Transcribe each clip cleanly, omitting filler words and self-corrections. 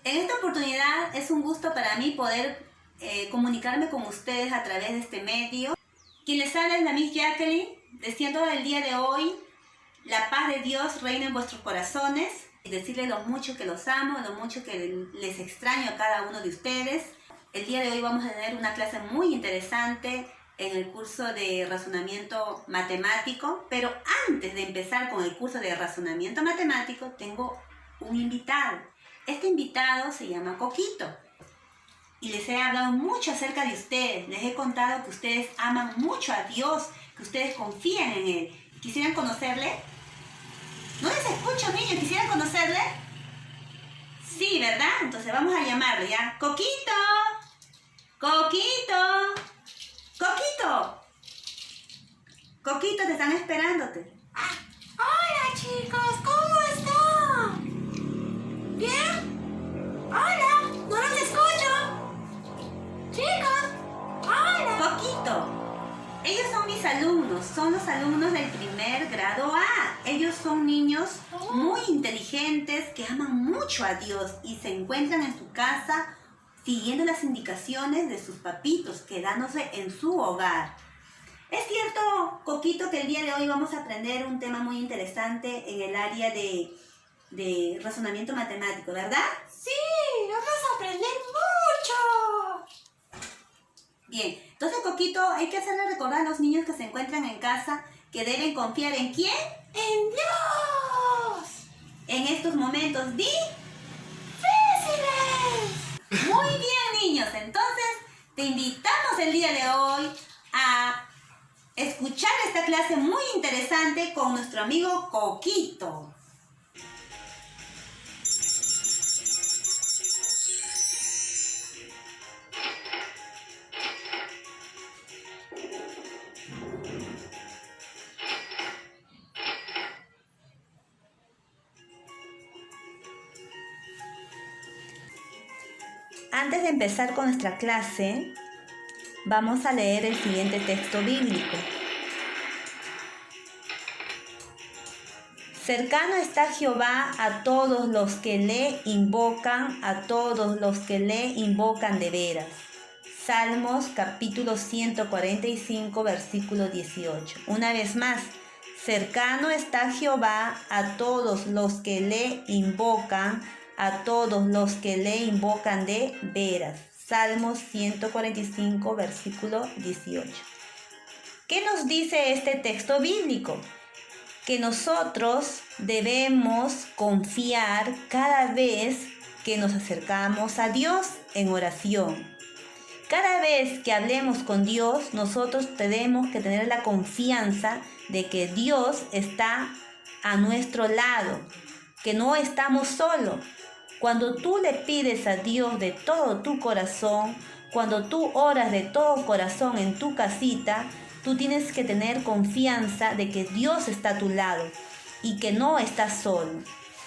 En esta oportunidad es un gusto para mí poder comunicarme con ustedes a través de este medio. Quien les habla es la Miss Jacqueline, deseando el día de hoy la paz de Dios reine en vuestros corazones y decirles lo mucho que los amo, lo mucho que les extraño a cada uno de ustedes. El día de hoy vamos a tener una clase muy interesante en el curso de razonamiento matemático, pero antes de empezar con el curso de razonamiento matemático tengo un invitado. Este invitado se llama Coquito y les he hablado mucho acerca de ustedes. Les he contado que ustedes aman mucho a Dios, que ustedes confían en Él. ¿Quisieran conocerle? ¿No les escucho, niños? ¿Quisieran conocerle? Sí, ¿verdad? Entonces vamos a llamarle, ¿ya? ¡Coquito! ¡Coquito! ¡Coquito! Coquito, te están esperándote. Hola chicos, ¿cómo están? ¿Bien? Hola, no los escucho. Chicos, hola. Coquito, ellos son mis alumnos, son los alumnos del primer grado A. Ellos son niños muy inteligentes que aman mucho a Dios y se encuentran en su casa siguiendo las indicaciones de sus papitos, quedándose en su hogar. Es cierto, Coquito, que el día de hoy vamos a aprender un tema muy interesante en el área de razonamiento matemático, ¿verdad? Sí, vamos a aprender mucho. Bien, entonces Coquito, hay que hacerle recordar a los niños que se encuentran en casa que deben confiar ¿en quién? ¡En Dios! En estos momentos ¡Difíciles! Muy bien, niños, entonces te invitamos el día de hoy a escuchar esta clase muy interesante con nuestro amigo Coquito. Antes de empezar con nuestra clase, vamos a leer el siguiente texto bíblico. Cercano está Jehová a todos los que le invocan, a todos los que le invocan de veras. Salmos capítulo 145, versículo 18. Una vez más, cercano está Jehová a todos los que le invocan, a todos los que le invocan de veras. Salmos 145, versículo 18. ¿Qué nos dice este texto bíblico? Que nosotros debemos confiar cada vez que nos acercamos a Dios en oración. Cada vez que hablemos con Dios, nosotros tenemos que tener la confianza de que Dios está a nuestro lado, que no estamos solos. Cuando tú le pides a Dios de todo tu corazón, cuando tú oras de todo corazón en tu casita, tú tienes que tener confianza de que Dios está a tu lado y que no estás solo.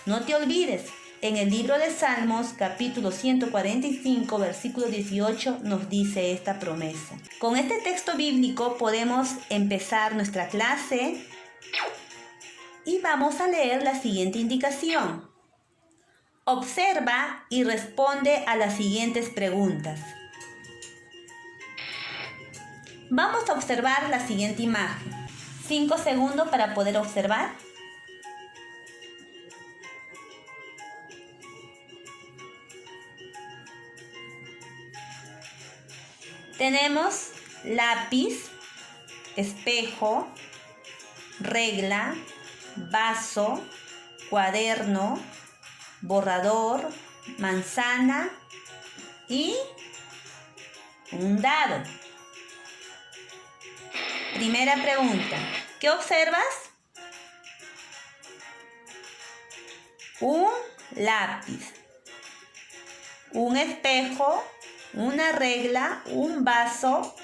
No te olvides, en el libro de Salmos, capítulo 145, versículo 18, nos dice esta promesa. Con este texto bíblico podemos empezar nuestra clase y vamos a leer la siguiente indicación. Observa y responde a las siguientes preguntas. Vamos a observar la siguiente imagen. 5 segundos para poder observar. Tenemos lápiz, espejo, regla, vaso, cuaderno, borrador, manzana y un dado. Primera pregunta, ¿qué observas? Un lápiz, un espejo, una regla, un vaso,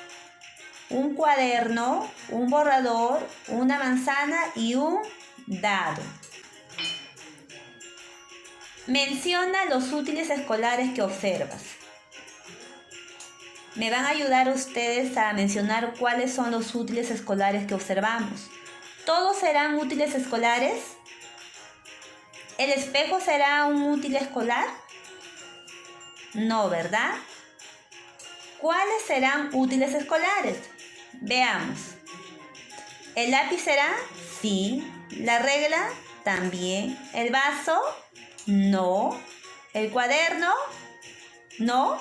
un cuaderno, un borrador, una manzana y un dado. Menciona los útiles escolares que observas. Me van a ayudar ustedes a mencionar cuáles son los útiles escolares que observamos. ¿Todos serán útiles escolares? ¿El espejo será un útil escolar? No, ¿verdad? ¿Cuáles serán útiles escolares? Veamos. ¿El lápiz será? Sí. ¿La regla? También. ¿El vaso? No. ¿El cuaderno? No.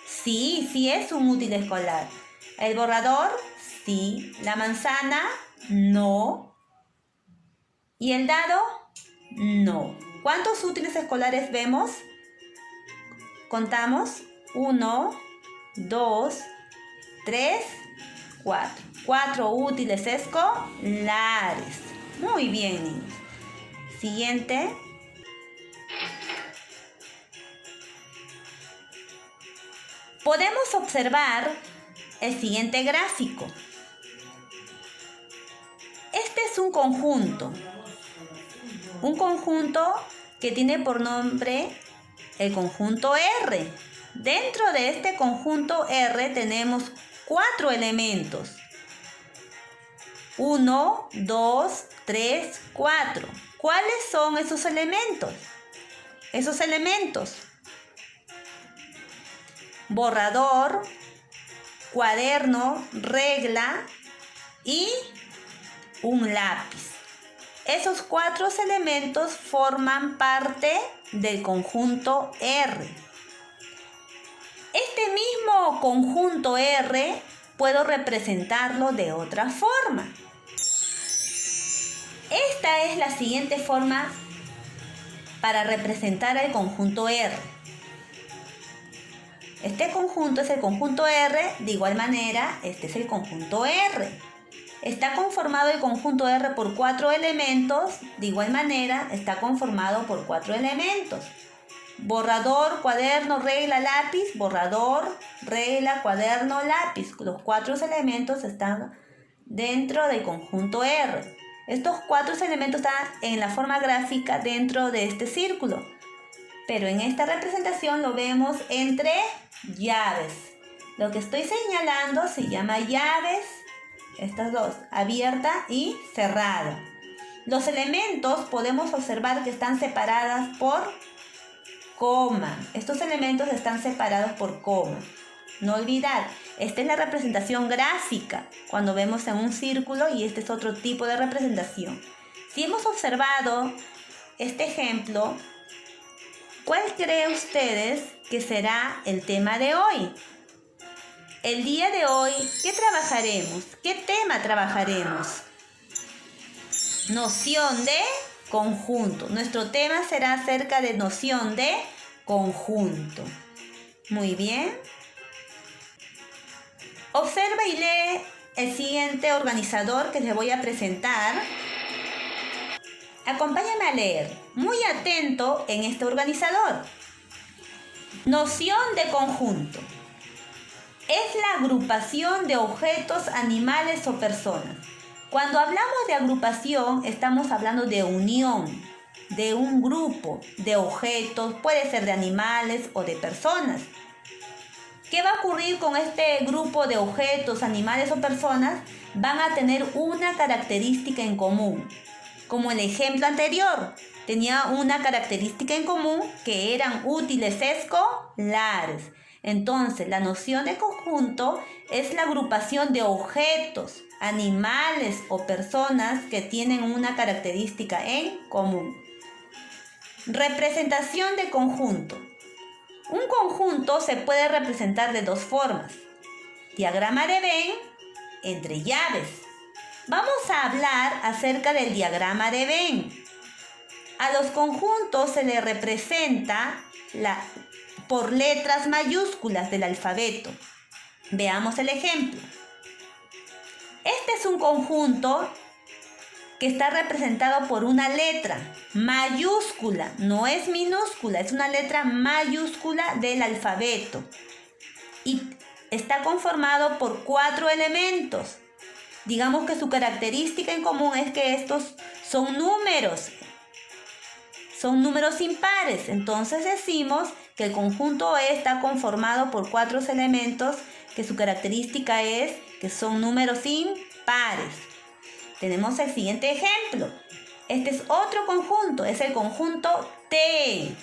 Sí, sí es un útil escolar. ¿El borrador? Sí. ¿La manzana? No. ¿Y el dado? No. ¿Cuántos útiles escolares vemos? Contamos. 1, 2, 3, 4. 4 útiles escolares. Muy bien, niños. Siguiente. Podemos observar el siguiente gráfico. Este es un conjunto. Un conjunto que tiene por nombre el conjunto R. Dentro de este conjunto R tenemos 4 elementos. 1, 2, 3, 4. ¿Cuáles son esos elementos? Borrador, cuaderno, regla y un lápiz. Esos 4 elementos forman parte del conjunto R. Este mismo conjunto R puedo representarlo de otra forma. Esta es la siguiente forma para representar el conjunto R. Este conjunto es el conjunto R, de igual manera, este es el conjunto R. Está conformado el conjunto R por 4 elementos, de igual manera, está conformado por 4 elementos. Borrador, cuaderno, regla, lápiz, borrador, regla, cuaderno, lápiz. Los 4 elementos están dentro del conjunto R. Estos 4 elementos están en la forma gráfica dentro de este círculo. Pero en esta representación lo vemos entre llaves. Lo que estoy señalando se llama llaves, estas dos, abierta y cerrada. Los elementos podemos observar que están separadas por coma. Estos elementos están separados por coma. No olvidar, esta es la representación gráfica cuando vemos en un círculo y este es otro tipo de representación. Si hemos observado este ejemplo, ¿cuál creen ustedes que será el tema de hoy? El día de hoy, ¿qué trabajaremos? ¿Qué tema trabajaremos? Noción de conjunto. Nuestro tema será acerca de noción de conjunto. Muy bien. Observa y lee el siguiente organizador que les voy a presentar. Acompáñame a leer. Muy atento en este organizador. Noción de conjunto. Es la agrupación de objetos, animales o personas. Cuando hablamos de agrupación, estamos hablando de unión, de un grupo de objetos, puede ser de animales o de personas. ¿Qué va a ocurrir con este grupo de objetos, animales o personas? Van a tener una característica en común. Como el ejemplo anterior, tenía una característica en común que eran útiles escolares. Entonces, la noción de conjunto es la agrupación de objetos, animales o personas que tienen una característica en común. Representación de conjunto. Un conjunto se puede representar de dos formas. Diagrama de Venn entre llaves. Vamos a hablar acerca del diagrama de Venn. A los conjuntos se les representa por letras mayúsculas del alfabeto. Veamos el ejemplo. Este es un conjunto que está representado por una letra mayúscula, no es minúscula, es una letra mayúscula del alfabeto. Y está conformado por 4 elementos. Digamos que su característica en común es que estos son números impares. Entonces decimos que el conjunto E está conformado por 4 elementos que su característica es que son números impares. Tenemos el siguiente ejemplo. Este es otro conjunto, es el conjunto T.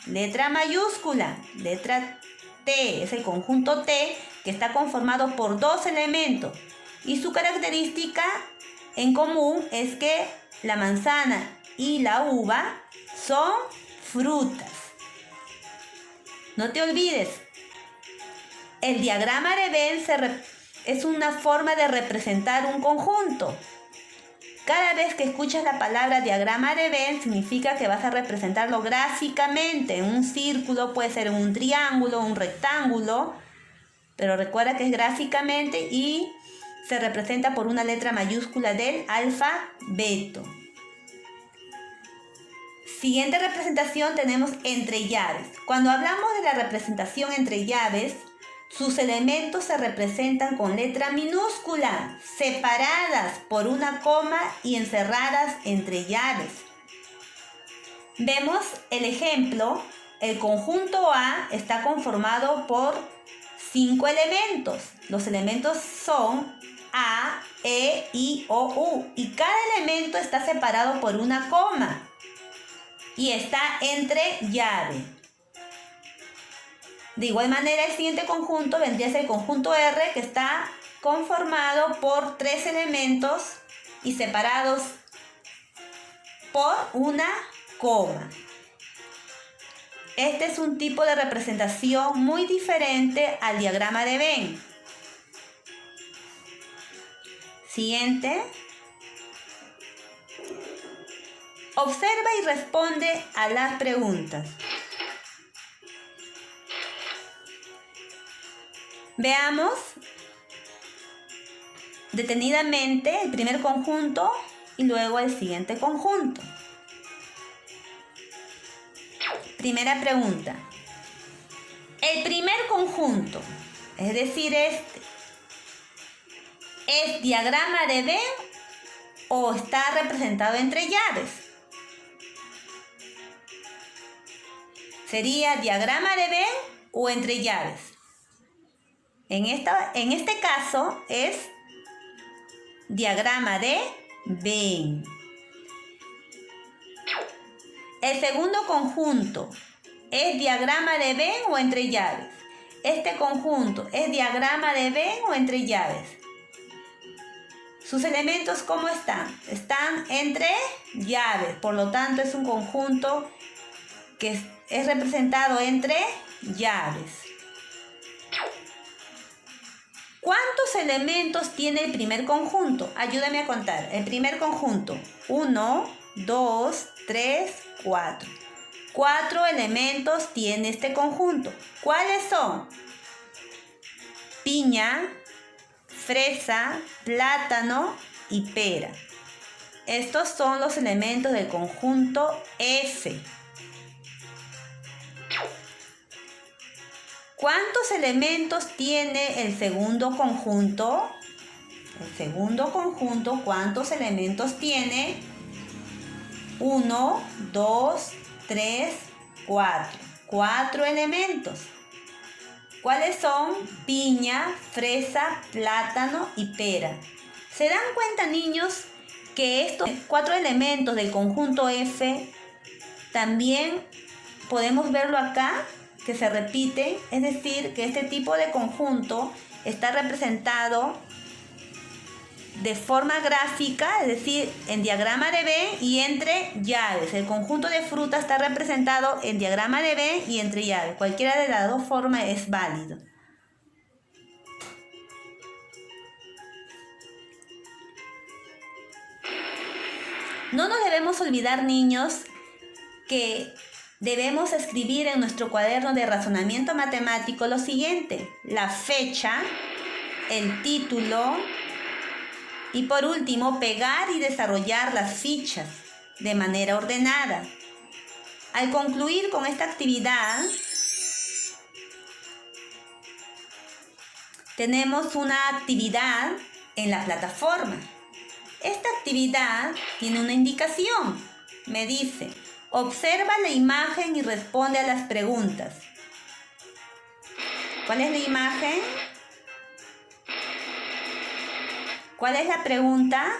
Letra mayúscula, letra T, es el conjunto T, que está conformado por dos elementos. Y su característica en común es que la manzana y la uva son frutas. No te olvides, el diagrama de Venn es una forma de representar un conjunto. Cada vez que escuchas la palabra diagrama de Venn significa que vas a representarlo gráficamente. En un círculo, puede ser un triángulo, un rectángulo, pero recuerda que es gráficamente y se representa por una letra mayúscula del alfabeto. Siguiente representación tenemos entre llaves. Cuando hablamos de la representación entre llaves, sus elementos se representan con letra minúscula, separadas por una coma y encerradas entre llaves. Vemos el ejemplo. El conjunto A está conformado por 5 elementos. Los elementos son A, E, I, O, U. Y cada elemento está separado por una coma y está entre llave. De igual manera, el siguiente conjunto vendría a ser el conjunto R, que está conformado por 3 elementos y separados por una coma. Este es un tipo de representación muy diferente al diagrama de Venn. Siguiente. Observa y responde a las preguntas. Veamos detenidamente el primer conjunto y luego el siguiente conjunto. Primera pregunta. El primer conjunto, es decir, este, ¿es diagrama de Venn o está representado entre llaves? ¿Sería diagrama de Venn o entre llaves? En este caso es diagrama de Venn. El segundo conjunto, ¿es diagrama de Venn o entre llaves? Este conjunto, ¿es diagrama de Venn o entre llaves? ¿Sus elementos cómo están? Están entre llaves, por lo tanto es un conjunto que es representado entre llaves. ¿Cuántos elementos tiene el primer conjunto? Ayúdame a contar. El primer conjunto. 1, 2, 3, 4. 4 elementos tiene este conjunto. ¿Cuáles son? Piña, fresa, plátano y pera. Estos son los elementos del conjunto F. ¿Cuántos elementos tiene el segundo conjunto? El segundo conjunto, ¿cuántos elementos tiene? 1, 2, 3, 4. 4 elementos. ¿Cuáles son? Piña, fresa, plátano y pera. ¿Se dan cuenta, niños, que estos 4 elementos del conjunto F también podemos verlo acá, que se repite? Es decir, que este tipo de conjunto está representado de forma gráfica, es decir, en diagrama de Venn y entre llaves. El conjunto de frutas está representado en diagrama de Venn y entre llaves. Cualquiera de las dos formas es válido. No nos debemos olvidar, niños, que debemos escribir en nuestro cuaderno de razonamiento matemático lo siguiente: la fecha, el título y por último pegar y desarrollar las fichas de manera ordenada. Al concluir con esta actividad, tenemos una actividad en la plataforma. Esta actividad tiene una indicación. Me dice: observa la imagen y responde a las preguntas. ¿Cuál es la imagen? ¿Cuál es la pregunta?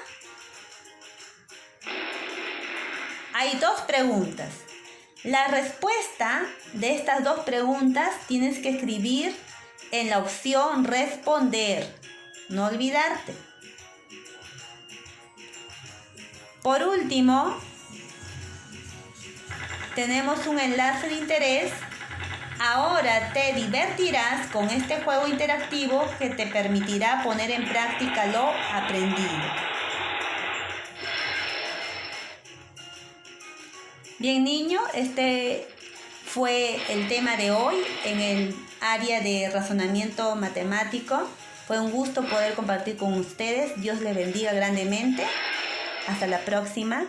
Hay 2 preguntas. La respuesta de estas dos preguntas tienes que escribir en la opción responder. No olvidarte. Por último, tenemos un enlace de interés. Ahora te divertirás con este juego interactivo que te permitirá poner en práctica lo aprendido. Bien, niño, este fue el tema de hoy en el área de razonamiento matemático. Fue un gusto poder compartir con ustedes. Dios les bendiga grandemente. Hasta la próxima.